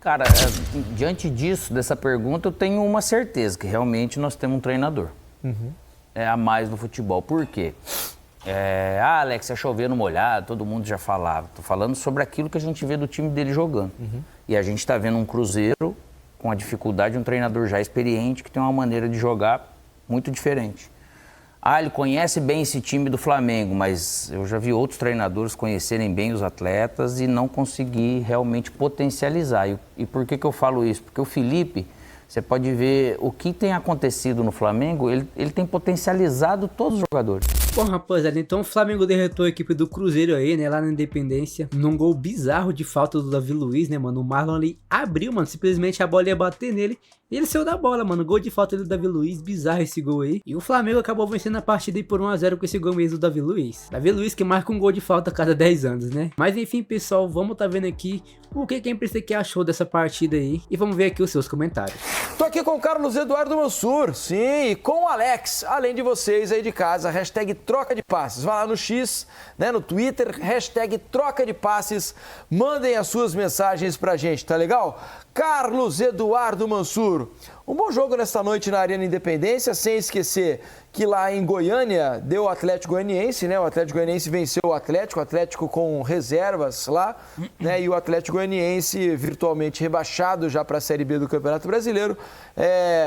Cara, diante disso, dessa pergunta, eu tenho uma certeza, que realmente nós temos um treinador. A mais no futebol. Por quê? Alex, é chover no molhado, todo mundo já falava. Tô falando sobre aquilo que a gente vê do time dele jogando. E a gente tá vendo um Cruzeiro com a dificuldade de um treinador já experiente, que tem uma maneira de jogar muito diferente. Ele conhece bem esse time do Flamengo, mas eu já vi outros treinadores conhecerem bem os atletas e não conseguir realmente potencializar. E por que eu falo isso? Porque o Felipe, você pode ver o que tem acontecido no Flamengo, ele tem potencializado todos os jogadores. Bom, rapaziada, então o Flamengo derrotou a equipe do Cruzeiro aí, né, lá na Independência, num gol bizarro de falta do Davi Luiz, né, mano. O Marlon ali abriu, mano, simplesmente a bola ia bater nele e ele saiu da bola, mano. Gol de falta do Davi Luiz, bizarro esse gol aí. E o Flamengo acabou vencendo a partida aí por 1 a 0 com esse gol mesmo do Davi Luiz. Davi Luiz que marca um gol de falta a cada 10 anos, né. Mas enfim, pessoal, vamos tá vendo aqui o que quem pensa que achou dessa partida aí e vamos ver aqui os seus comentários. Tô aqui com o Carlos Eduardo Mansur, sim, e com o Alex, além de vocês aí de casa, hashtag troca de passes. Vai lá no X, né, no Twitter, hashtag troca de passes, mandem as suas mensagens pra gente, tá legal? Carlos Eduardo Mansur, um bom jogo nesta noite na Arena Independência, sem esquecer que lá em Goiânia deu o Atlético Goianiense, né? O Atlético Goianiense venceu o Atlético com reservas lá, né? E o Atlético Goianiense, virtualmente rebaixado já para a Série B do Campeonato Brasileiro,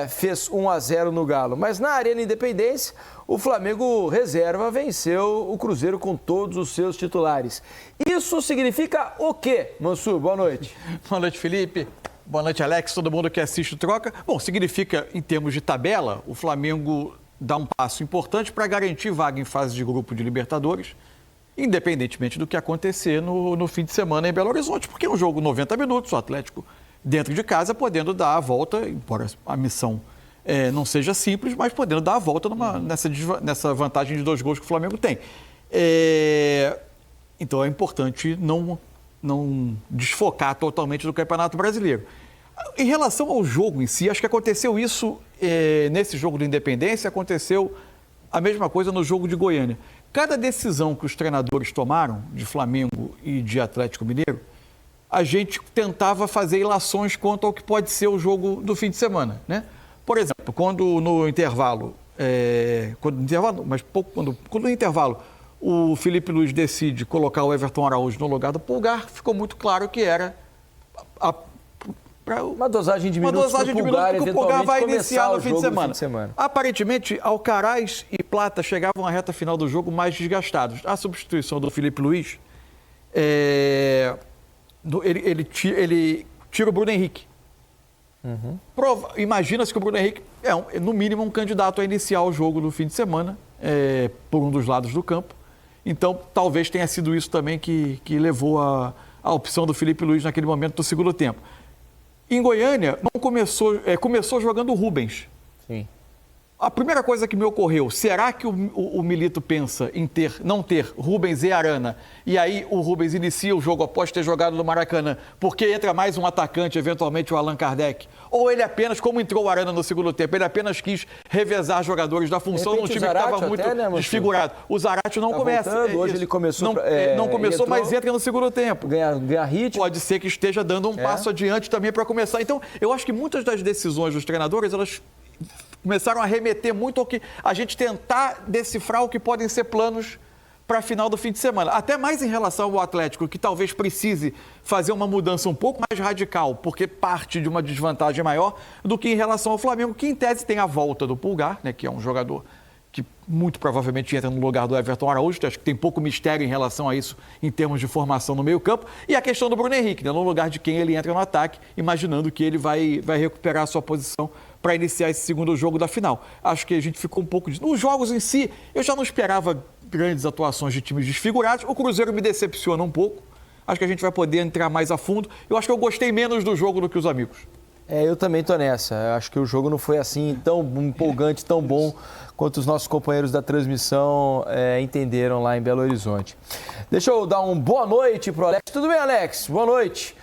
fez 1 a 0 no Galo. Mas na Arena Independência, o Flamengo reserva venceu o Cruzeiro com todos os seus titulares. Isso significa o quê, Mansur? Boa noite. Boa noite, Felipe. Boa noite, Alex, todo mundo que assiste o Troca. Bom, significa, em termos de tabela, o Flamengo dá um passo importante para garantir vaga em fase de grupo de Libertadores, independentemente do que acontecer no fim de semana em Belo Horizonte, porque é um jogo 90 minutos, o Atlético dentro de casa podendo dar a volta, embora a missão não seja simples, mas podendo dar a volta nessa vantagem de 2 gols que o Flamengo tem. Então é importante não desfocar totalmente do Campeonato Brasileiro. Em relação ao jogo em si, acho que aconteceu isso nesse jogo do Independência, aconteceu a mesma coisa no jogo de Goiânia. Cada decisão que os treinadores tomaram, de Flamengo e de Atlético Mineiro, a gente tentava fazer ilações quanto ao que pode ser o jogo do fim de semana, né? Por exemplo, quando no intervalo, o Felipe Luiz decide colocar o Everton Araújo no lugar do Pulgar, ficou muito claro que era uma dosagem de minutos que o Pulgar vai iniciar no fim de semana. Aparentemente, Alcaraz e Plata chegavam à reta final do jogo mais desgastados. A substituição do Felipe Luiz, ele tira o Bruno Henrique. Imagina-se que o Bruno Henrique é, no mínimo, um candidato a iniciar o jogo no fim de semana, por um dos lados do campo. Então, talvez tenha sido isso também que levou a opção do Felipe Luiz naquele momento do segundo tempo. Em Goiânia, não começou jogando o Rubens. Sim. A primeira coisa que me ocorreu, será que o Milito pensa em não ter Rubens e Arana, e aí o Rubens inicia o jogo após ter jogado no Maracanã, porque entra mais um atacante, eventualmente o Allan Kardec? Ou ele apenas, como entrou o Arana no segundo tempo, ele apenas quis revezar jogadores da função num time que estava muito desfigurado. O Zarate não começa. Hoje ele começou. Não começou, mas entra no segundo tempo. Ganhar ritmo. Pode ser que esteja dando um passo adiante também para começar. Então, eu acho que muitas das decisões dos treinadores, elas começaram a remeter muito ao que a gente tentar decifrar o que podem ser planos para a final do fim de semana. Até mais em relação ao Atlético, que talvez precise fazer uma mudança um pouco mais radical, porque parte de uma desvantagem maior, do que em relação ao Flamengo, que em tese tem a volta do Pulgar, né, que é um jogador que muito provavelmente entra no lugar do Everton Araújo. Acho que tem pouco mistério em relação a isso em termos de formação no meio-campo. E a questão do Bruno Henrique, né, no lugar de quem ele entra no ataque, imaginando que ele vai recuperar a sua posição para iniciar esse segundo jogo da final. Acho que a gente ficou um pouco... Nos jogos em si, eu já não esperava grandes atuações de times desfigurados. O Cruzeiro me decepciona um pouco. Acho que a gente vai poder entrar mais a fundo. Eu acho que eu gostei menos do jogo do que os amigos. Eu também tô nessa. Eu acho que o jogo não foi assim tão empolgante, tão bom quanto os nossos companheiros da transmissão entenderam lá em Belo Horizonte. Deixa eu dar uma boa noite pro Alex. Tudo bem, Alex? Boa noite.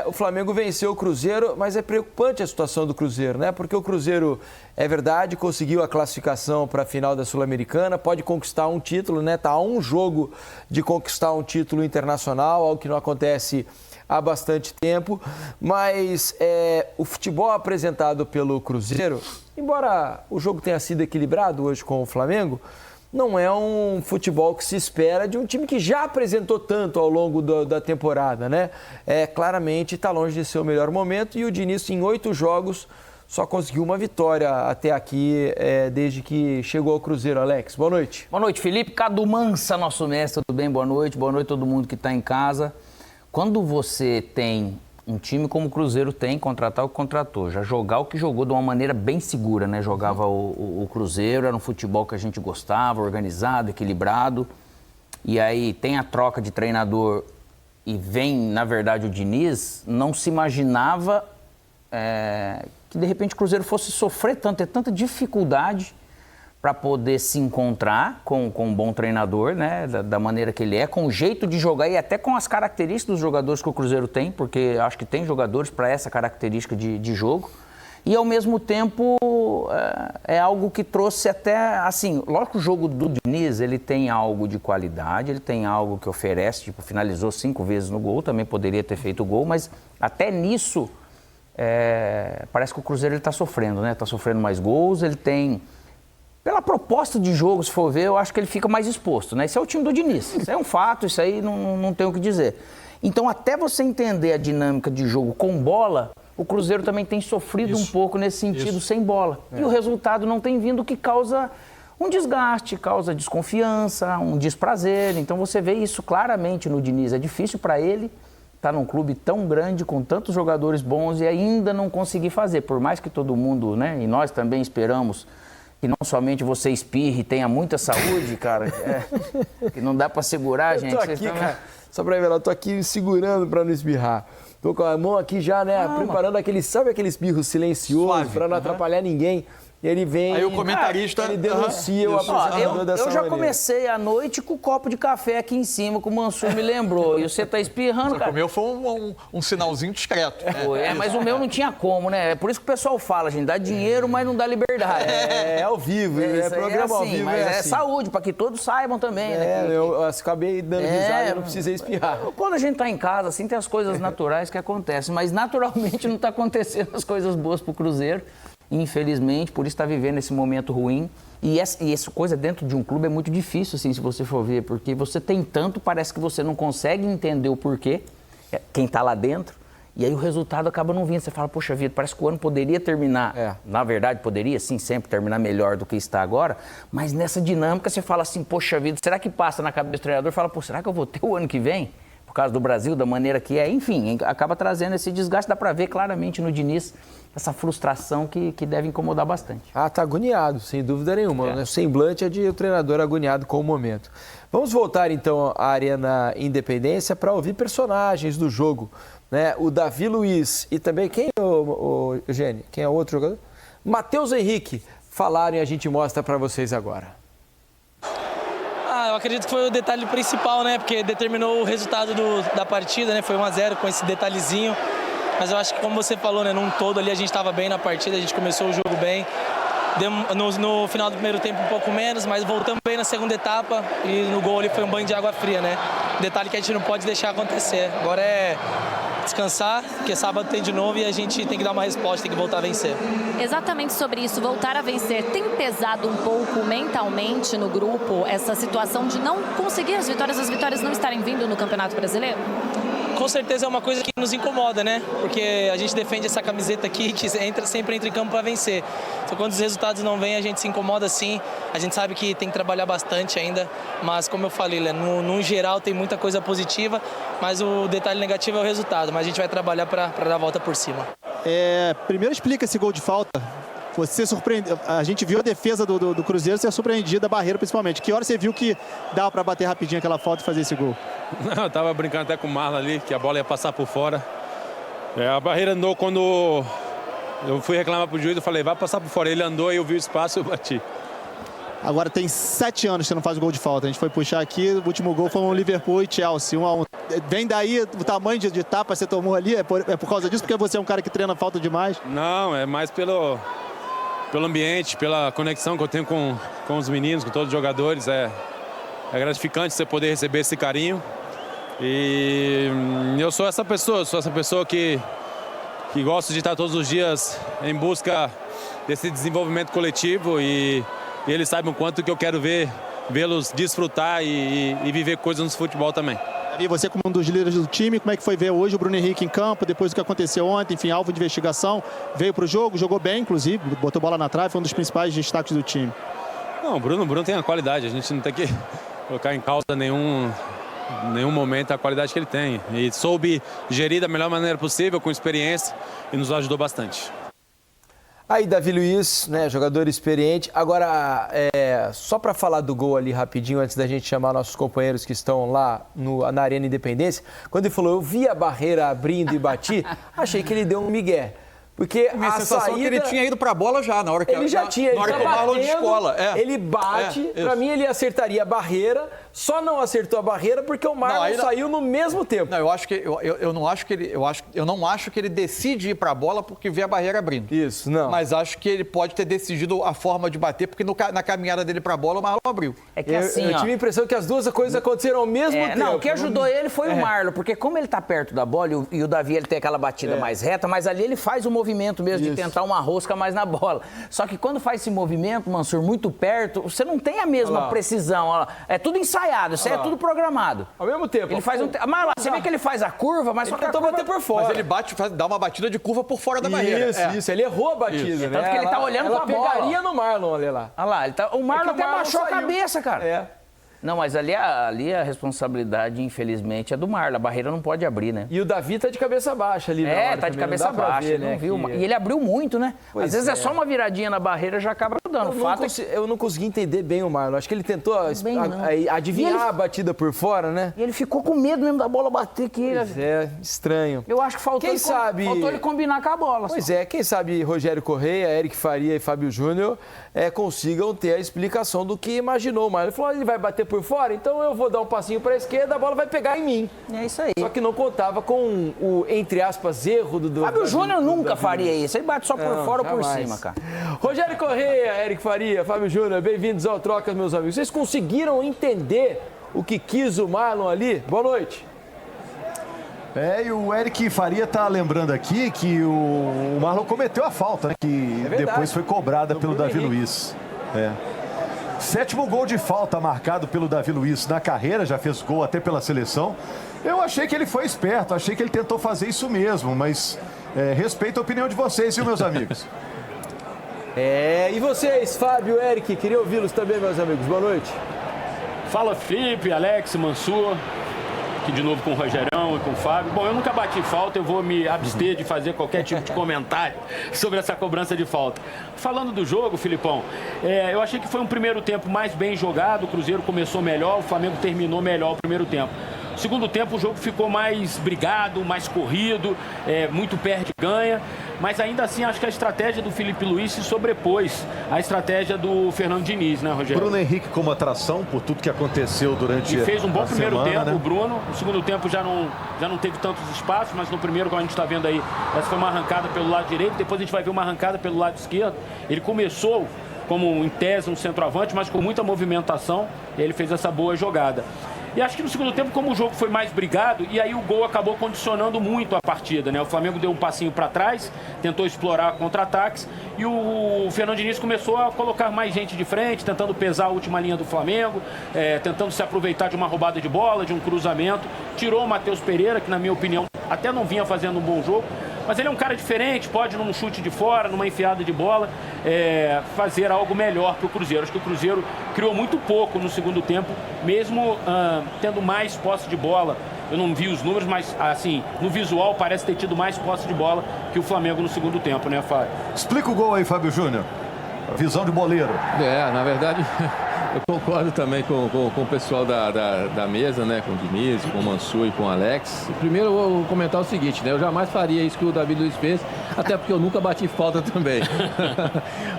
O Flamengo venceu o Cruzeiro, mas é preocupante a situação do Cruzeiro, né? Porque o Cruzeiro, é verdade, conseguiu a classificação para a final da Sul-Americana, pode conquistar um título, né? Tá a um jogo de conquistar um título internacional, algo que não acontece há bastante tempo, mas o futebol apresentado pelo Cruzeiro, embora o jogo tenha sido equilibrado hoje com o Flamengo, não é um futebol que se espera de um time que já apresentou tanto ao longo da temporada, né? Claramente está longe de ser o melhor momento e o Diniz, em 8 jogos, só conseguiu uma vitória até aqui, desde que chegou ao Cruzeiro. Alex, boa noite. Boa noite, Felipe. Cadu Mansa, nosso mestre, tudo bem? Boa noite a todo mundo que está em casa. Quando você tem um time como o Cruzeiro tem, contratar o que contratou, já jogar o que jogou de uma maneira bem segura, né? Jogava o Cruzeiro, era um futebol que a gente gostava, organizado, equilibrado. E aí tem a troca de treinador e vem, na verdade, o Diniz, não se imaginava que, de repente, o Cruzeiro fosse sofrer tanto, ter tanta dificuldade para poder se encontrar com um bom treinador, né, da maneira que ele é, com o jeito de jogar e até com as características dos jogadores que o Cruzeiro tem, porque acho que tem jogadores para essa característica de jogo. E, ao mesmo tempo, é algo que trouxe até, assim, lógico que o jogo do Diniz, ele tem algo de qualidade, ele tem algo que oferece, tipo, finalizou 5 vezes no gol, também poderia ter feito gol, mas até nisso, parece que o Cruzeiro está sofrendo, né? Está sofrendo mais gols, ele tem... Pela proposta de jogo, se for ver, eu acho que ele fica mais exposto, né? Esse é o time do Diniz. Isso é um fato, isso aí não tem o que dizer. Então, até você entender a dinâmica de jogo com bola, o Cruzeiro também tem sofrido um pouco nesse sentido sem bola. E o resultado não tem vindo, o que causa um desgaste, causa desconfiança, um desprazer. Então, você vê isso claramente no Diniz. É difícil para ele estar num clube tão grande, com tantos jogadores bons e ainda não conseguir fazer. Por mais que todo mundo, né, e nós também esperamos que não somente você espirre e tenha muita saúde, cara, que não dá para segurar, gente. Eu tô aqui, cara, só para revelar, eu tô aqui segurando para não espirrar. Tô com a mão aqui já, né, preparando aquele espirro silencioso para não atrapalhar ninguém. E ele vem... Aí o comentarista... Ele denuncia o apresentador dessa Eu já maneira. Comecei a noite com o copo de café aqui em cima, que o Mansur me lembrou. E você tá espirrando, cara. O meu foi um sinalzinho discreto. Mas o meu não tinha como, né? É por isso que o pessoal fala, gente, dá dinheiro, mas não dá liberdade. É ao vivo, programa ao vivo. Mas assim. saúde, para que todos saibam também, né? Eu acabei dando risada e eu não precisei espirrar. Quando a gente tá em casa, assim, tem as coisas naturais que acontecem, mas naturalmente não tá acontecendo as coisas boas pro Cruzeiro. Infelizmente, por isso está vivendo esse momento ruim. E essa coisa dentro de um clube é muito difícil, assim, se você for ver, porque você tem tanto, parece que você não consegue entender o porquê, quem está lá dentro, e aí o resultado acaba não vindo. Você fala, poxa vida, parece que o ano poderia terminar. Na verdade, poderia, sim, sempre terminar melhor do que está agora, mas nessa dinâmica você fala assim, poxa vida, será que passa na cabeça do treinador? Fala, pô, será que eu vou ter o ano que vem? Por causa do Brasil, da maneira que é, enfim, acaba trazendo esse desgaste, dá para ver claramente no Diniz essa frustração que deve incomodar bastante. Tá agoniado, sem dúvida nenhuma. Né? O semblante é de o treinador agoniado com o momento. Vamos voltar então à Arena Independência para ouvir personagens do jogo. Né? O Davi Luiz e também, quem é o Eugênio? Quem é o outro jogador? Matheus Henrique falaram e a gente mostra para vocês agora. Eu acredito que foi o detalhe principal, né? Porque determinou o resultado da partida, né? Foi 1-0 com esse detalhezinho. Mas eu acho que, como você falou, né? Num todo ali a gente estava bem na partida, a gente começou o jogo bem. No final do primeiro tempo um pouco menos, mas voltamos bem na segunda etapa e no gol ali foi um banho de água fria, né? Detalhe que a gente não pode deixar acontecer. Agora é descansar, porque sábado tem de novo e a gente tem que dar uma resposta, tem que voltar a vencer. Exatamente sobre isso, voltar a vencer. Tem pesado um pouco mentalmente no grupo essa situação de não conseguir as vitórias não estarem vindo no Campeonato Brasileiro? Com certeza é uma coisa que nos incomoda, né? Porque a gente defende essa camiseta aqui que sempre entra em campo para vencer. Então, quando os resultados não vêm, a gente se incomoda sim. A gente sabe que tem que trabalhar bastante ainda, mas como eu falei, no geral tem muita coisa positiva, mas o detalhe negativo é o resultado. Mas a gente vai trabalhar para dar a volta por cima. Primeiro explica esse gol de falta. Você surpreendeu, a gente viu a defesa do Cruzeiro ser surpreendida, a barreira principalmente. Que hora você viu que dava para bater rapidinho aquela falta e fazer esse gol? Não, eu tava brincando até com o Marlon ali, que a bola ia passar por fora. A barreira andou quando eu fui reclamar pro juiz, eu falei, vai passar por fora. Ele andou e eu vi o espaço e eu bati. Agora tem 7 anos que você não faz gol de falta. A gente foi puxar aqui, o último gol foi um Liverpool e Chelsea, 1-1. Vem daí o tamanho de tapa que você tomou ali? É por causa disso? Porque você é um cara que treina falta demais? Não, é mais pelo ambiente, pela conexão que eu tenho com os meninos, com todos os jogadores. É gratificante você poder receber esse carinho. E eu sou essa pessoa que gosta de estar todos os dias em busca desse desenvolvimento coletivo e eles sabem o quanto que eu quero vê-los desfrutar e viver coisas no futebol também. E você como um dos líderes do time, como é que foi ver hoje o Bruno Henrique em campo, depois do que aconteceu ontem, enfim, alvo de investigação, veio para o jogo, jogou bem, inclusive, botou bola na trave, foi um dos principais destaques do time. Não, o Bruno tem a qualidade, a gente não tem que colocar em causa nenhum momento a qualidade que ele tem. E soube gerir da melhor maneira possível, com experiência, e nos ajudou bastante. Aí, Davi Luiz, né, jogador experiente. Agora, só para falar do gol ali rapidinho, antes da gente chamar nossos companheiros que estão lá na Arena Independência, quando ele falou, eu vi a barreira abrindo e bati, achei que ele deu um migué. Porque minha a sensação saída... é que ele tinha ido para a bola já, na hora que ele já tinha, na hora que o Marlon de escola. Ele bate, para mim ele acertaria a barreira, só não acertou a barreira porque o Marlon saiu no mesmo tempo. Não, eu não acho que ele decide ir para a bola porque vê a barreira abrindo. Isso, não. Mas acho que ele pode ter decidido a forma de bater porque na caminhada dele para a bola o Marlon abriu. É que assim, eu tive a impressão que as duas coisas aconteceram ao mesmo tempo. Não, o que ajudou ele foi o Marlon, porque como ele tá perto da bola e o Davi ele tem aquela batida mais reta, mas ali ele faz o movimento mesmo de tentar uma rosca mais na bola. Só que quando faz esse movimento, Mansur, muito perto, você não tem a mesma precisão. É tudo ensaiado, isso é tudo programado. Ao mesmo tempo. Ele faz mas lá, você vê que ele faz a curva, mas só que tentou bater por fora. Mas ele dá uma batida de curva por fora da barreira. Isso, ele errou a batida, né? Tanto que ele tá olhando pra bola. Pegaria no Marlon, olha lá. Olha lá, o Marlon até baixou a cabeça, cara. Não, mas ali a responsabilidade, infelizmente, é do Marlon. A barreira não pode abrir, né? E o Davi tá de cabeça baixa ali, né? Tá de cabeça baixa, ele não viu. E ele abriu muito, né? Às vezes é só uma viradinha na barreira já acaba dando. Eu não consegui entender bem o Marlon. Acho que ele tentou adivinhar a batida por fora, né? E ele ficou com medo mesmo da bola bater que ele. Estranho. Eu acho que faltou ele combinar com a bola. Pois quem sabe Rogério Correia, Eric Faria e Fábio Júnior consigam ter a explicação do que imaginou o Marlon. Ele falou, ele vai bater por fora, então eu vou dar um passinho para a esquerda, a bola vai pegar em mim. É isso aí. Só que não contava com o, entre aspas, erro do Fábio Júnior nunca faria isso. Ele bate só por fora ou por cima, cara. Rogério Correia, Eric Faria, Fábio Júnior, bem-vindos ao Trocas, meus amigos. Vocês conseguiram entender o que quis o Marlon ali? Boa noite. E o Eric Faria tá lembrando aqui que o Marlon cometeu a falta, né? Que depois foi cobrada pelo Davi Luiz. 7º gol de falta marcado pelo Davi Luiz na carreira, já fez gol até pela seleção. Eu achei que ele foi esperto, achei que ele tentou fazer isso mesmo, mas respeito a opinião de vocês, viu, meus amigos? E vocês, Fábio, Eric, queria ouvi-los também, meus amigos. Boa noite. Fala, Felipe, Alex, Mansur. Aqui de novo com o Rogerão e com o Fábio. Bom, eu nunca bati falta, eu vou me abster de fazer qualquer tipo de comentário sobre essa cobrança de falta. Falando do jogo, Filipão, eu achei que foi um primeiro tempo mais bem jogado, o Cruzeiro começou melhor, o Flamengo terminou melhor o primeiro tempo. No segundo tempo o jogo ficou mais brigado, mais corrido, muito perde e ganha, mas ainda assim acho que a estratégia do Felipe Luiz se sobrepôs à estratégia do Fernando Diniz, né, Rogério? Bruno Henrique como atração por tudo que aconteceu durante e fez um bom primeiro semana, tempo, né? O Bruno. No segundo tempo já não teve tantos espaços, mas no primeiro, como a gente está vendo aí, essa foi uma arrancada pelo lado direito, depois a gente vai ver uma arrancada pelo lado esquerdo. Ele começou como, em tese, um centroavante, mas com muita movimentação, e ele fez essa boa jogada. E acho que no segundo tempo, como o jogo foi mais brigado, e aí o gol acabou condicionando muito a partida, né? O Flamengo deu um passinho para trás, tentou explorar contra-ataques, e o Fernando Diniz começou a colocar mais gente de frente, tentando pesar a última linha do Flamengo, tentando se aproveitar de uma roubada de bola, de um cruzamento. Tirou o Matheus Pereira, que na minha opinião até não vinha fazendo um bom jogo, mas ele é um cara diferente, pode num chute de fora, numa enfiada de bola, fazer algo melhor para o Cruzeiro. Acho que o Cruzeiro criou muito pouco no segundo tempo, mesmo tendo mais posse de bola. Eu não vi os números, mas assim, no visual parece ter tido mais posse de bola que o Flamengo no segundo tempo, né, Fábio? Explica o gol aí, Fábio Júnior. Visão de boleiro. Na verdade, eu concordo também com o pessoal da mesa, né? Com o Diniz, com o Mansur e com o Alex. Primeiro eu vou comentar o seguinte, né? Eu jamais faria isso que o Davi Luiz fez, até porque eu nunca bati falta também.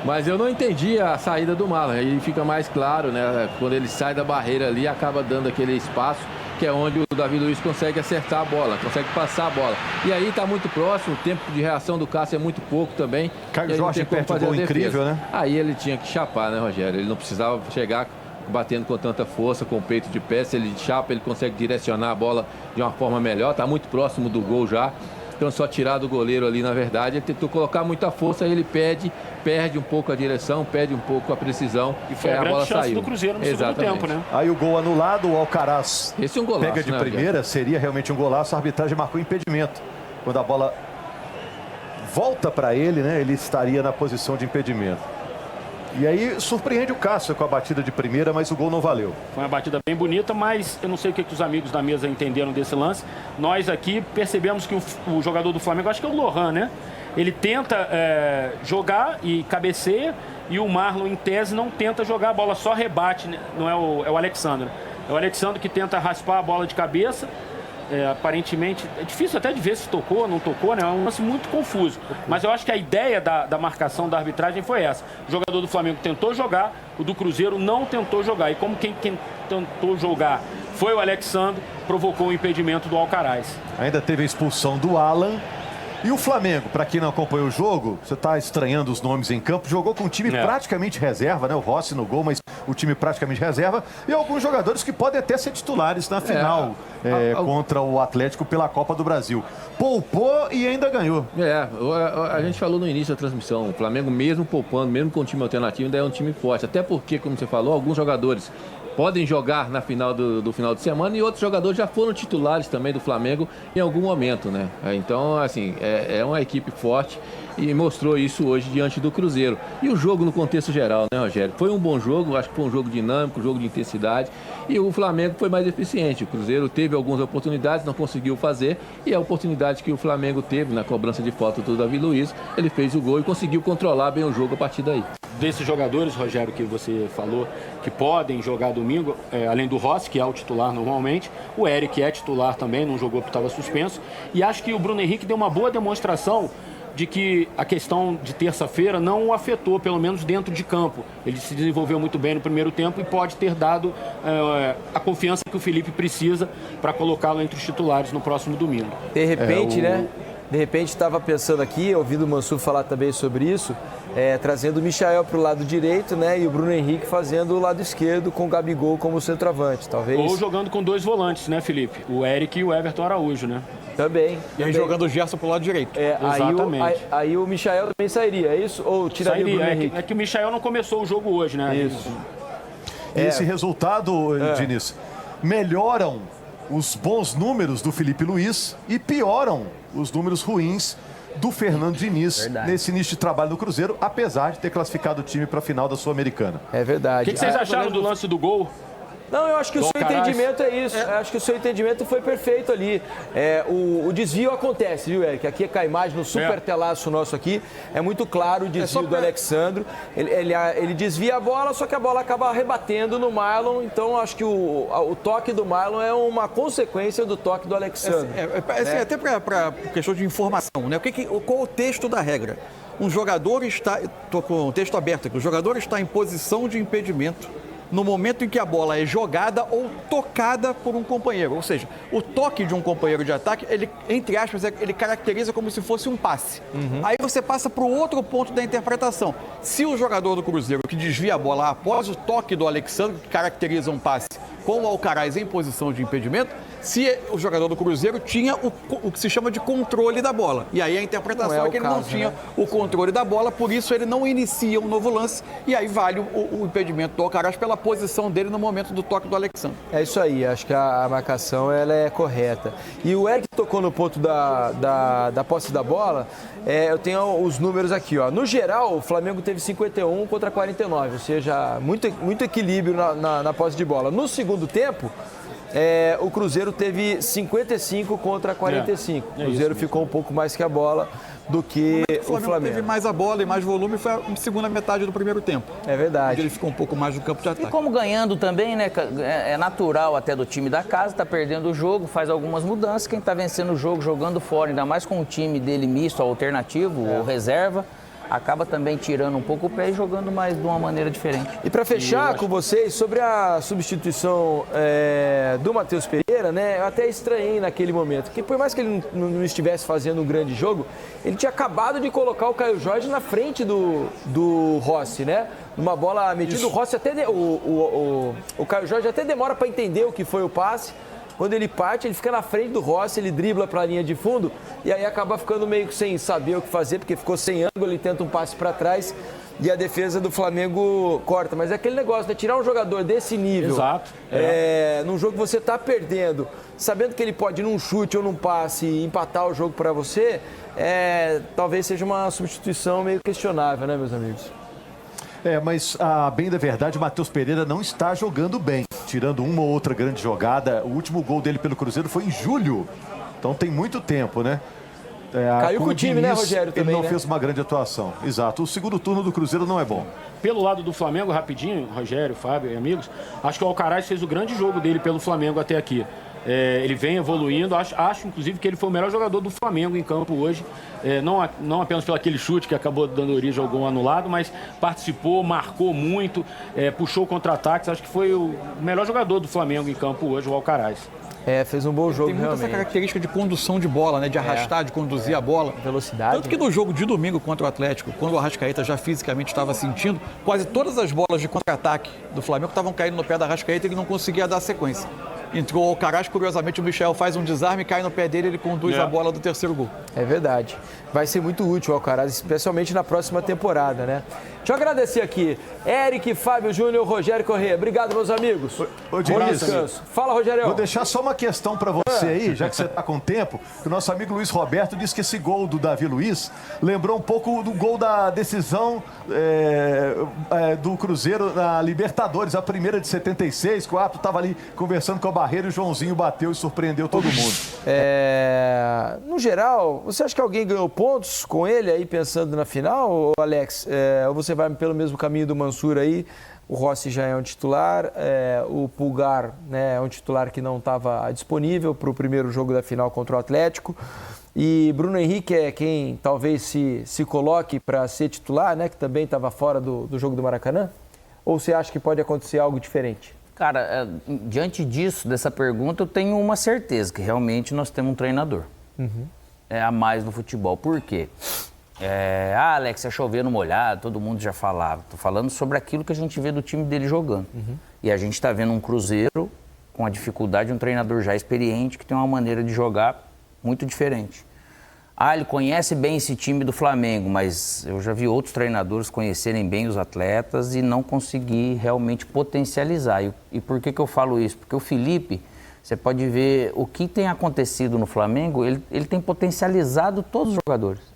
Mas eu não entendi a saída do Marlon. Aí fica mais claro, né? Quando ele sai da barreira ali, acaba dando aquele espaço, que é onde o Davi Luiz consegue acertar a bola, consegue passar a bola. E aí está muito próximo, o tempo de reação do Cássio é muito pouco também. Caio Jorge perde um gol incrível, né? Aí ele tinha que chapar, né, Rogério? Ele não precisava chegar batendo com tanta força, com o peito de pé. Se ele chapa, ele consegue direcionar a bola de uma forma melhor. Está muito próximo do gol já. Então, só tirar do goleiro ali, na verdade, ele tentou colocar muita força, aí ele perde um pouco a direção, perde um pouco a precisão. E foi a grande chance do Cruzeiro no segundo tempo, né? Aí o gol anulado, o Alcaraz esse é um golaço, pega de primeira, seria realmente um golaço. A arbitragem marcou impedimento. Quando a bola volta para ele, né, ele estaria na posição de impedimento. E aí surpreende o Cássio com a batida de primeira, mas o gol não valeu. Foi uma batida bem bonita, mas eu não sei o que os amigos da mesa entenderam desse lance. Nós aqui percebemos que o jogador do Flamengo, acho que é o Lohan, né? Ele tenta jogar e cabeceia, e o Marlon, em tese, não tenta jogar, a bola só rebate, né? Não é o Alexandre. É o Alexandre que tenta raspar a bola de cabeça. Aparentemente, é difícil até de ver se tocou ou não tocou, né? É um lance muito confuso. Mas eu acho que a ideia da marcação da arbitragem foi essa. O jogador do Flamengo tentou jogar, o do Cruzeiro não tentou jogar. E como quem tentou jogar foi o Alexandre, provocou o impedimento do Alcaraz. Ainda teve a expulsão do Alan. E o Flamengo, para quem não acompanhou o jogo, você está estranhando os nomes em campo, jogou com um time praticamente reserva, né? O Rossi no gol, mas o time praticamente reserva. E alguns jogadores que podem até ser titulares na final contra o Atlético pela Copa do Brasil. Poupou e ainda ganhou. A gente falou no início da transmissão, o Flamengo mesmo poupando, mesmo com um time alternativo, ainda é um time forte. Até porque, como você falou, alguns jogadores podem jogar na final do final de semana e outros jogadores já foram titulares também do Flamengo em algum momento, né? Então, assim, é uma equipe forte e mostrou isso hoje diante do Cruzeiro. E o jogo no contexto geral, né, Rogério? Foi um bom jogo, acho que foi um jogo dinâmico, um jogo de intensidade, e o Flamengo foi mais eficiente. O Cruzeiro teve algumas oportunidades, não conseguiu fazer, e a oportunidade que o Flamengo teve na cobrança de falta do Davi Luiz, ele fez o gol e conseguiu controlar bem o jogo a partir daí. Desses jogadores, Rogério, que você falou, que podem jogar domingo, além do Rossi, que é o titular normalmente, o Eric é titular também, não jogou porque estava suspenso, e acho que o Bruno Henrique deu uma boa demonstração de que a questão de terça-feira não o afetou, pelo menos dentro de campo. Ele se desenvolveu muito bem no primeiro tempo e pode ter dado a confiança que o Felipe precisa para colocá-lo entre os titulares no próximo domingo. De repente, né? De repente, estava pensando aqui, ouvindo o Mansur falar também sobre isso, trazendo o Michael para o lado direito, né? E o Bruno Henrique fazendo o lado esquerdo com o Gabigol como centroavante, talvez. Ou jogando com dois volantes, né, Felipe? O Eric e o Everton Araújo, né? Também. E aí jogando o Gerson pro lado direito. Exatamente. Aí o Michael também sairia, é isso? Ou tiraria o Bruno Henrique? É que o Michael não começou o jogo hoje, né? Isso. E esse resultado, Diniz, melhoram os bons números do Felipe Luiz e pioram os números ruins do Fernando Diniz nesse início de trabalho no Cruzeiro, apesar de ter classificado o time para a final da Sul-Americana. É verdade. O que vocês acharam do lance do gol? Não, eu acho que o seu entendimento é isso. Eu acho que o seu entendimento foi perfeito ali. O desvio acontece, viu, Eric? Aqui com a imagem no super telaço nosso aqui, é muito claro o desvio do Alexandre. Ele desvia a bola, só que a bola acaba rebatendo no Marlon. Então, acho que o toque do Marlon é uma consequência do toque do Alexandre. Até para questão de informação, né? Qual o texto da regra? Um jogador está... Estou com o texto aberto aqui. O jogador está em posição de impedimento no momento em que a bola é jogada ou tocada por um companheiro. Ou seja, o toque de um companheiro de ataque, ele, entre aspas, ele caracteriza como se fosse um passe. Aí você passa para o outro ponto da interpretação. Se o jogador do Cruzeiro que desvia a bola após o toque do Alexandre, que caracteriza um passe com o Alcaraz em posição de impedimento, se o jogador do Cruzeiro tinha o que se chama de controle da bola. E aí a interpretação é que ele não tinha o controle da bola, por isso ele não inicia um novo lance, e aí vale o impedimento do Alcaraz pela posição dele no momento do toque do Alexandre. É isso aí, acho que a marcação ela é correta. E o Eric tocou no ponto da posse da bola, eu tenho os números aqui, ó. No geral, o Flamengo teve 51 contra 49, ou seja, muito equilíbrio na posse de bola. No segundo tempo, o Cruzeiro teve 55 contra 45. O Cruzeiro ficou um pouco mais que a bola do que o Flamengo. Teve mais a bola e mais volume, foi a segunda metade do primeiro tempo. É verdade. Ele ficou um pouco mais no campo de ataque. E como ganhando também, né? É natural até do time da casa, tá perdendo o jogo, faz algumas mudanças. Quem tá vencendo o jogo, jogando fora, ainda mais com o time dele misto, alternativo ou reserva, acaba também tirando um pouco o pé e jogando mais de uma maneira diferente. E para fechar com vocês, sobre a substituição do Matheus Pereira, maneira, né, eu até estranhei naquele momento, que por mais que ele não estivesse fazendo um grande jogo, ele tinha acabado de colocar o Caio Jorge na frente do Rossi, né? Numa bola metida, o Rossi até... O Caio Jorge até demora para entender o que foi o passe. Quando ele parte, ele fica na frente do Rossi, ele dribla para a linha de fundo e aí acaba ficando meio que sem saber o que fazer, porque ficou sem ângulo, ele tenta um passe para trás e a defesa do Flamengo corta. Mas é aquele negócio, né? Tirar um jogador desse nível, Exato, num jogo que você está perdendo, sabendo que ele pode, num chute ou num passe, empatar o jogo para você, talvez seja uma substituição meio questionável, né, meus amigos? Mas a bem da verdade, o Matheus Pereira não está jogando bem. Tirando uma ou outra grande jogada, o último gol dele pelo Cruzeiro foi em julho. Então tem muito tempo, né? Caiu com o time, né, Rogério? Ele não fez uma grande atuação. Exato. O segundo turno do Cruzeiro não é bom. Pelo lado do Flamengo, rapidinho, Rogério, Fábio e amigos, acho que o Alcaraz fez o grande jogo dele pelo Flamengo até aqui. Ele vem evoluindo, acho inclusive que ele foi o melhor jogador do Flamengo em campo hoje, não apenas pelo aquele chute que acabou dando origem ao gol anulado, mas participou, marcou muito, puxou contra-ataques, acho que foi o melhor jogador do Flamengo em campo hoje, o Alcaraz. Fez um bom jogo, Tem muito essa característica de condução de bola, né? De arrastar, de conduzir a bola. Velocidade. Tanto que no jogo de domingo contra o Atlético, quando o Arrascaeta já fisicamente estava sentindo, quase todas as bolas de contra-ataque do Flamengo estavam caindo no pé da Arrascaeta e ele não conseguia dar sequência. Entrou o Alcaraz, curiosamente o Michel faz um desarme, cai no pé dele e ele conduz a bola do terceiro gol. É verdade. Vai ser muito útil o Alcaraz, especialmente na próxima temporada, né? Deixa eu agradecer aqui, Eric, Fábio Júnior, Rogério Corrêa. Obrigado, meus amigos. Ô, Diniz, descanso. Fala, Rogério. Vou deixar só uma questão para você aí, já que você está com tempo, que o nosso amigo Luiz Roberto disse que esse gol do Davi Luiz lembrou um pouco do gol da decisão do Cruzeiro na Libertadores, a primeira de 76, que o árbitro estava ali conversando com a barreira e o Joãozinho bateu e surpreendeu todo mundo. No geral, você acha que alguém ganhou pontos com ele aí pensando na final, Alex? Ou você vai pelo mesmo caminho do Mansur aí? O Rossi já é um titular, o Pulgar, né, é um titular que não estava disponível para o primeiro jogo da final contra o Atlético. E Bruno Henrique é quem talvez se coloque para ser titular, né, que também estava fora do jogo do Maracanã? Ou você acha que pode acontecer algo diferente? Cara, diante disso, dessa pergunta, eu tenho uma certeza, que realmente nós temos um treinador. A mais no futebol. Por quê? Alex, é chover no molhado, todo mundo já falava. Tô falando sobre aquilo que a gente vê do time dele jogando. E a gente está vendo um Cruzeiro com a dificuldade de um treinador já experiente, que tem uma maneira de jogar muito diferente. Ele conhece bem esse time do Flamengo, mas eu já vi outros treinadores conhecerem bem os atletas e não conseguir realmente potencializar. E por que eu falo isso? Porque o Felipe, você pode ver o que tem acontecido no Flamengo, ele tem potencializado todos os jogadores.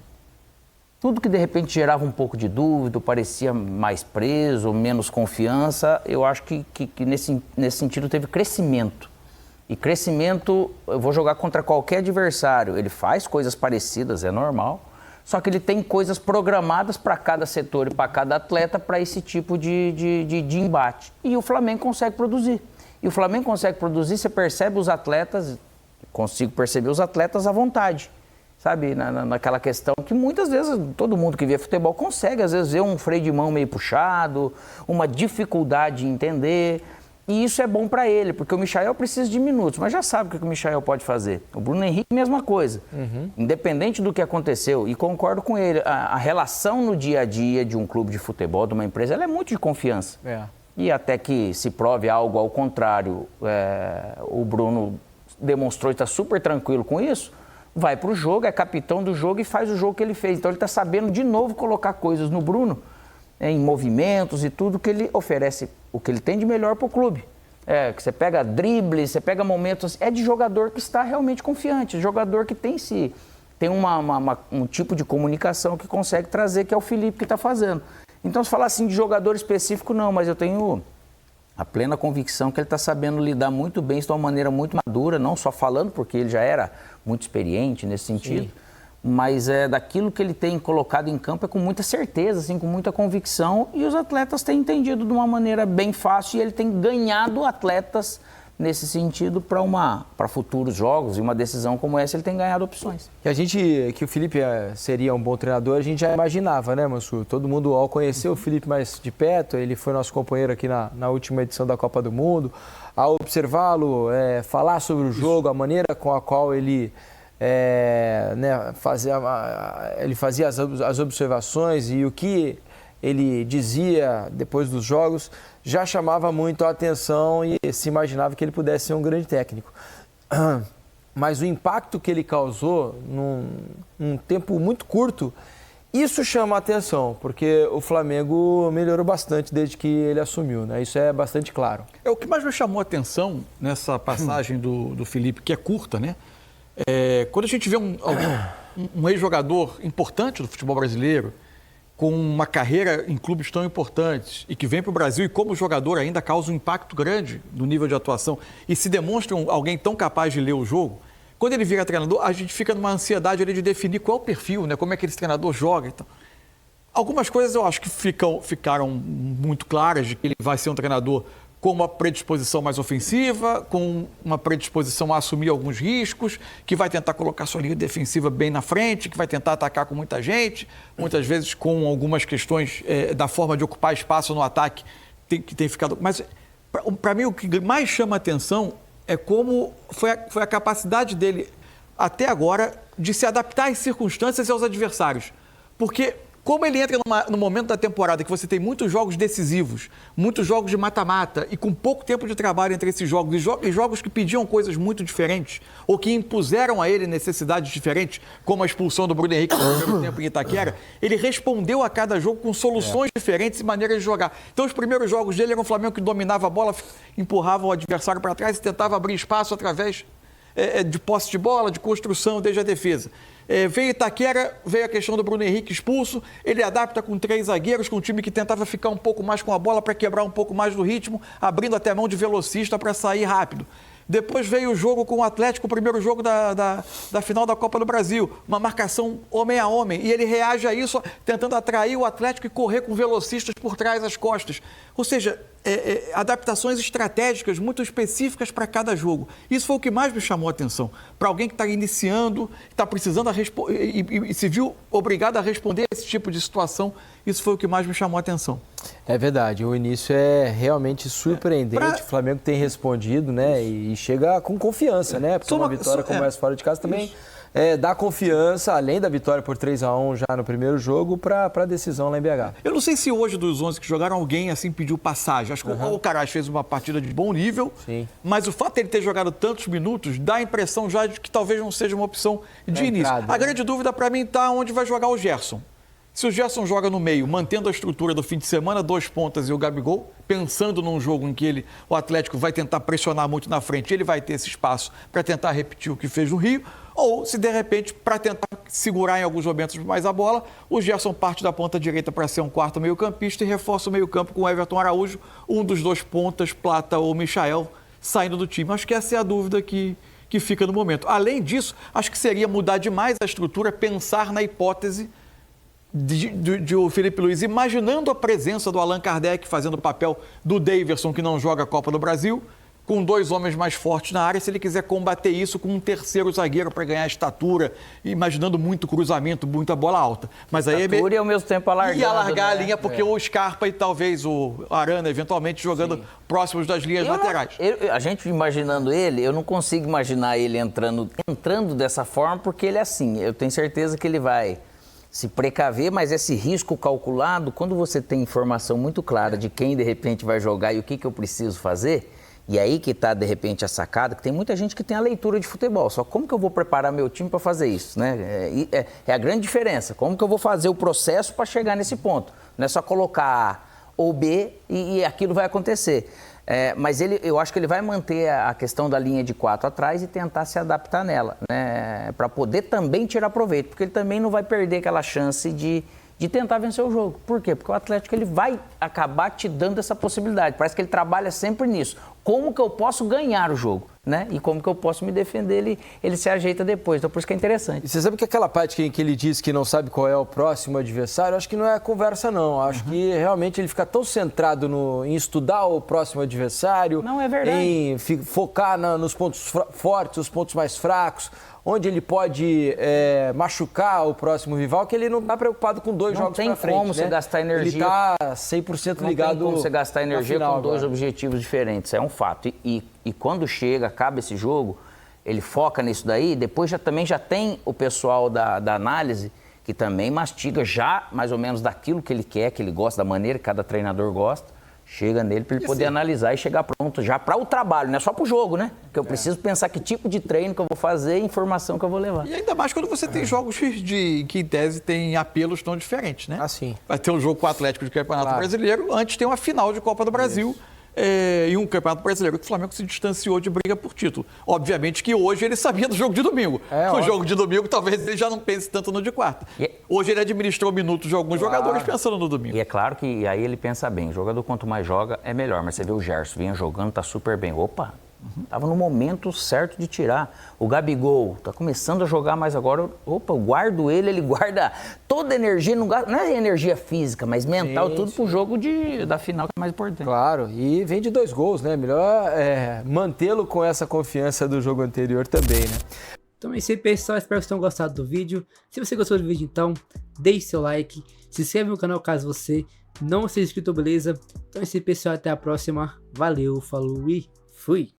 Tudo que de repente gerava um pouco de dúvida, parecia mais preso, menos confiança, eu acho que nesse sentido teve crescimento. E crescimento, eu vou jogar contra qualquer adversário, ele faz coisas parecidas, é normal, só que ele tem coisas programadas para cada setor e para cada atleta para esse tipo de embate. E o Flamengo consegue produzir. E o Flamengo consegue produzir, você percebe os atletas, consigo perceber os atletas à vontade. Sabe, naquela questão que muitas vezes todo mundo que vê futebol consegue, às vezes, ver um freio de mão meio puxado, uma dificuldade em entender. E isso é bom para ele, porque o Michael precisa de minutos, mas já sabe o que o Michael pode fazer. O Bruno Henrique, mesma coisa. Independente do que aconteceu, e concordo com ele, a relação no dia a dia de um clube de futebol, de uma empresa, ela é muito de confiança. E até que se prove algo ao contrário, o Bruno demonstrou estar super tranquilo com isso, vai para o jogo, é capitão do jogo e faz o jogo que ele fez. Então ele está sabendo de novo colocar coisas no Bruno, em movimentos e tudo que ele oferece, o que ele tem de melhor para o clube. Que você pega dribles, você pega momentos, é de jogador que está realmente confiante, jogador que tem um tipo de comunicação que consegue trazer, que é o Felipe que está fazendo. Então se falar assim de jogador específico, não, mas eu tenho a plena convicção que ele está sabendo lidar muito bem, de uma maneira muito madura, não só falando, porque ele já era muito experiente nesse sentido, mas daquilo que ele tem colocado em campo é com muita certeza, assim, com muita convicção, e os atletas têm entendido de uma maneira bem fácil e ele tem ganhado atletas nesse sentido, para futuros jogos, e uma decisão como essa, ele tem ganhado opções. Que o Felipe seria um bom treinador, a gente já imaginava, né, Mansur? Todo mundo, ao conhecer o Felipe mais de perto, ele foi nosso companheiro aqui na última edição da Copa do Mundo, ao observá-lo, falar sobre o jogo, a maneira com a qual ele, fazia as observações e o que ele dizia depois dos jogos, já chamava muito a atenção e se imaginava que ele pudesse ser um grande técnico. Mas o impacto que ele causou num tempo muito curto, isso chama a atenção, porque o Flamengo melhorou bastante desde que ele assumiu, né? Isso é bastante claro. O que mais me chamou a atenção nessa passagem do Felipe, que é curta, né? Quando a gente vê um ex-jogador importante do futebol brasileiro, com uma carreira em clubes tão importantes e que vem para o Brasil e como jogador ainda causa um impacto grande no nível de atuação e se demonstra alguém tão capaz de ler o jogo, quando ele vira treinador, a gente fica numa ansiedade ali de definir qual é o perfil, né? Como é que esse treinador joga e tal. Algumas coisas eu acho que ficaram muito claras de que ele vai ser um treinador com uma predisposição mais ofensiva, com uma predisposição a assumir alguns riscos, que vai tentar colocar sua linha defensiva bem na frente, que vai tentar atacar com muita gente, muitas vezes com algumas questões da forma de ocupar espaço no ataque que tem ficado... Mas, para mim, o que mais chama a atenção é como foi a capacidade dele, até agora, de se adaptar às circunstâncias e aos adversários. Porque... Como ele entra no momento da temporada que você tem muitos jogos decisivos, muitos jogos de mata-mata e com pouco tempo de trabalho entre esses jogos e jogos que pediam coisas muito diferentes ou que impuseram a ele necessidades diferentes, como a expulsão do Bruno Henrique no primeiro tempo em Itaquera, ele respondeu a cada jogo com soluções diferentes e maneiras de jogar. Então, os primeiros jogos dele eram um Flamengo que dominava a bola, empurrava o adversário para trás e tentava abrir espaço através de posse de bola, de construção desde a defesa. Veio Itaquera, veio a questão do Bruno Henrique expulso, ele adapta com 3 zagueiros, com um time que tentava ficar um pouco mais com a bola para quebrar um pouco mais do ritmo, abrindo até mão de velocista para sair rápido. Depois veio o jogo com o Atlético, o primeiro jogo da final da Copa do Brasil, uma marcação homem a homem, e ele reage a isso tentando atrair o Atlético e correr com velocistas por trás das costas. Ou seja, adaptações estratégicas muito específicas para cada jogo. Isso foi o que mais me chamou a atenção. Para alguém que está iniciando, está precisando e se viu obrigado a responder a esse tipo de situação, isso foi o que mais me chamou a atenção. É verdade, o início é realmente surpreendente, o Flamengo tem respondido, né, e chega com confiança, né, porque uma vitória como essa fora de casa também dá confiança, além da vitória por 3-1 já no primeiro jogo, para a decisão lá em BH. Eu não sei se hoje dos 11 que jogaram alguém assim pediu passagem, acho que o Caraz fez uma partida de bom nível, sim, mas o fato de ele ter jogado tantos minutos dá a impressão já de que talvez não seja uma opção de início. A grande dúvida para mim está onde vai jogar o Gerson. Se o Gerson joga no meio, mantendo a estrutura do fim de semana, 2 pontas e o Gabigol, pensando num jogo em que o Atlético vai tentar pressionar muito na frente, ele vai ter esse espaço para tentar repetir o que fez no Rio, ou se de repente, para tentar segurar em alguns momentos mais a bola, o Gerson parte da ponta direita para ser um quarto meio-campista e reforça o meio-campo com o Everton Araújo, um dos 2 pontas, Plata ou Michael, saindo do time. Acho que essa é a dúvida que fica no momento. Além disso, acho que seria mudar demais a estrutura, pensar na hipótese de o Felipe Luiz imaginando a presença do Allan Kardec fazendo o papel do Daverson, que não joga a Copa do Brasil, com 2 homens mais fortes na área, se ele quiser combater isso com um terceiro zagueiro para ganhar estatura, imaginando muito cruzamento, muita bola alta. Mas aí e ao mesmo tempo alargar. E alargar a linha, porque o Scarpa e talvez o Arana, eventualmente, jogando próximos das linhas laterais. A gente imaginando ele, eu não consigo imaginar ele entrando dessa forma, porque ele é assim. Eu tenho certeza que ele vai se precaver, mas esse risco calculado, quando você tem informação muito clara de quem de repente vai jogar e o que eu preciso fazer, e aí que está de repente a sacada, que tem muita gente que tem a leitura de futebol, só como que eu vou preparar meu time para fazer isso, né? É a grande diferença, como que eu vou fazer o processo para chegar nesse ponto, não é só colocar A ou B e aquilo vai acontecer. Mas eu acho que ele vai manter a questão da linha de 4 atrás e tentar se adaptar nela, né? Para poder também tirar proveito, porque ele também não vai perder aquela chance de tentar vencer o jogo. Por quê? Porque o Atlético ele vai acabar te dando essa possibilidade. Parece que ele trabalha sempre nisso. Como que eu posso ganhar o jogo? né? E como que eu posso me defender, ele se ajeita depois. Então, por isso que é interessante. E você sabe que aquela parte que ele diz que não sabe qual é o próximo adversário, acho que não é conversa, não. Acho que realmente ele fica tão centrado em estudar o próximo adversário, Não, é verdade. em focar nos pontos fortes, os pontos mais fracos, onde ele pode machucar o próximo rival, que ele não está preocupado com dois jogos pra frente. Não tem como você gastar energia. Ele está 100% ligado. Não tem como você gastar energia na final com dois agora. objetivos diferentes, é um fato. E quando acaba esse jogo, ele foca nisso daí, depois também já tem o pessoal da análise que também mastiga já mais ou menos daquilo que ele quer, que ele gosta, da maneira que cada treinador gosta. Chega nele para ele poder analisar e chegar pronto já para o trabalho, não é só para o jogo, né? Porque eu preciso pensar que tipo de treino que eu vou fazer e informação que eu vou levar. E ainda mais quando você tem jogos que em tese tem apelos tão diferentes, né? Assim. Vai ter um jogo com o Atlético de Campeonato Claro. Brasileiro, antes tem uma final de Copa do Brasil. E um Campeonato Brasileiro que o Flamengo se distanciou de briga por título. Obviamente que hoje ele sabia do jogo de domingo. O jogo de domingo talvez ele já não pense tanto no de quarta. Hoje ele administrou minutos de alguns jogadores pensando no domingo. E é claro que aí ele pensa bem, jogador quanto mais joga é melhor, mas você vê o Gerson, vinha jogando, tá super bem. Opa, tava no momento certo de tirar. O Gabigol tá começando a jogar, mas agora, opa, eu guardo ele guarda toda a energia, não é energia física, mas mental, tudo pro jogo da final que é mais importante. Claro, e vem de 2 gols, né? Melhor mantê-lo com essa confiança do jogo anterior também, né? Então é isso aí, pessoal. Espero que vocês tenham gostado do vídeo. Se você gostou do vídeo, então, deixe seu like. Se inscreve no canal caso você não seja inscrito, beleza? Então é isso aí, pessoal. Até a próxima. Valeu, falou e fui!